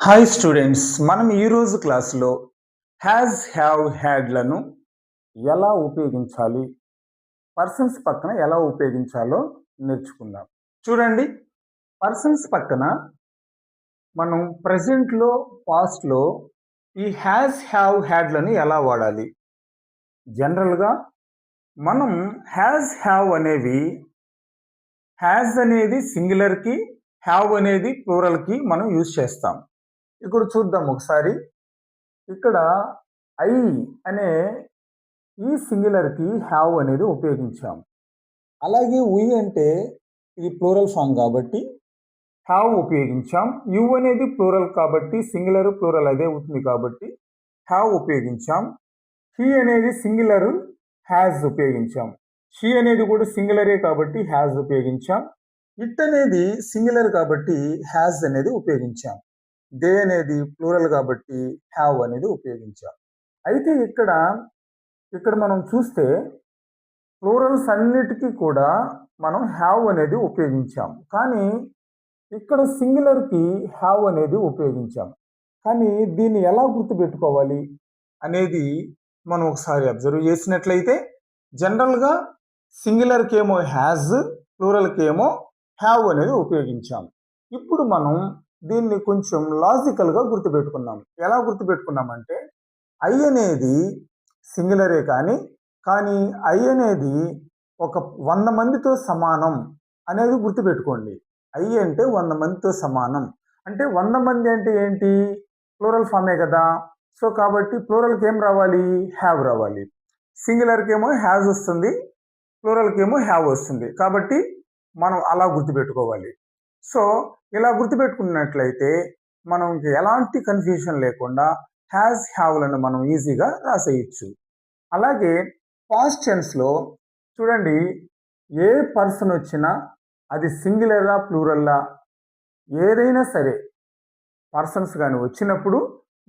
Hi students, మనం ఈరోజు క్లాస్లో హ్యాజ్ హ్యావ్ హ్యాడ్లను ఎలా ఉపయోగించాలి, పర్సన్స్ పక్కన ఎలా ఉపయోగించాలో నేర్చుకుందాం. చూడండి, పర్సన్స్ పక్కన మనం ప్రజెంట్లో, పాస్ట్లో ఈ హ్యాజ్ హ్యావ్ హ్యాడ్లను ఎలా వాడాలి. జనరల్గా మనం హ్యాజ్ హ్యావ్ అనేవి, హ్యాజ్ అనేది సింగులర్కి, హ్యావ్ అనేది ప్లూరల్కి మనం యూజ్ చేస్తాం. ఇక్కడ చూద్దాం ఒకసారి. ఇక్కడ ఐ అనే ఈ సింగులర్కి హ్యావ్ అనేది ఉపయోగించాం. అలాగే వి అంటే ఇది ప్లూరల్ ఫామ్ కాబట్టి హ్యావ్ ఉపయోగించాం. యు అనేది ప్లూరల్ కాబట్టి సింగులర్ ప్లూరల్ అదే అవుతుంది కాబట్టి హ్యావ్ ఉపయోగించాం. హీ అనేది సింగులర్, హ్యాజ్ ఉపయోగించాం. షీ అనేది కూడా సింగులరే కాబట్టి హ్యాజ్ ఉపయోగించాం. ఇట్ అనేది సింగులర్ కాబట్టి హ్యాజ్ అనేది ఉపయోగించాం. దే అనేది ప్లూరల్ కాబట్టి హ్యావ్ అనేది ఉపయోగించాం. అయితే ఇక్కడ మనం చూస్తే ప్లూరల్స్ అన్నిటికీ కూడా మనం హ్యావ్ అనేది ఉపయోగించాం. కానీ ఇక్కడ సింగులర్కి హ్యావ్ అనేది ఉపయోగించాం. కానీ దీన్ని ఎలా గుర్తుపెట్టుకోవాలి అనేది మనం ఒకసారి అబ్జర్వ్ చేసినట్లయితే, జనరల్గా సింగులర్కి ఏమో హ్యాజ్, ప్లూరల్కి ఏమో హ్యావ్ అనేది ఉపయోగించాం. ఇప్పుడు మనం దీన్ని కొంచెం లాజికల్గా గుర్తుపెట్టుకున్నాం. ఎలా గుర్తుపెట్టుకున్నామంటే, ఐ అనేది సింగులరే కానీ ఐ అనేది ఒక 100 మందితో సమానం అనేది గుర్తుపెట్టుకోండి. ఐ అంటే 100 మందితో సమానం. అంటే 100 మంది అంటే ఏంటి? ప్లూరల్ ఫామే కదా. సో కాబట్టి ప్లూరల్కి ఏం రావాలి? హ్యావ్ రావాలి. సింగులర్కి ఏమో హ్యాజ్ వస్తుంది, ప్లూరల్కి ఏమో హ్యావ్ వస్తుంది. కాబట్టి మనం అలా గుర్తుపెట్టుకోవాలి. సో ఇలా గుర్తుపెట్టుకున్నట్లయితే మనం ఎలాంటి కన్ఫ్యూజన్ లేకుండా హ్యాజ్ హ్యావ్లను మనం ఈజీగా రాసేయచ్చు. అలాగే పాస్ట్ టెన్స్లో చూడండి, ఏ పర్సన్ వచ్చినా అది సింగులరా ప్లూరల్లా ఏదైనా సరే పర్సన్స్ కానీ వచ్చినప్పుడు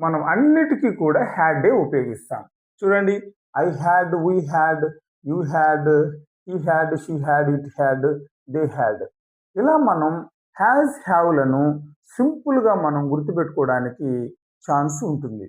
మనం అన్నిటికీ కూడా హ్యాడే ఉపయోగిస్తాం. చూడండి, I had, we had, you had, he had, she had, it had, they had. ఇలా మనం హ్యాజ్ హ్యావ్లను సింపుల్గా మనం గుర్తుపెట్టుకోవడానికి ఛాన్స్ ఉంటుంది.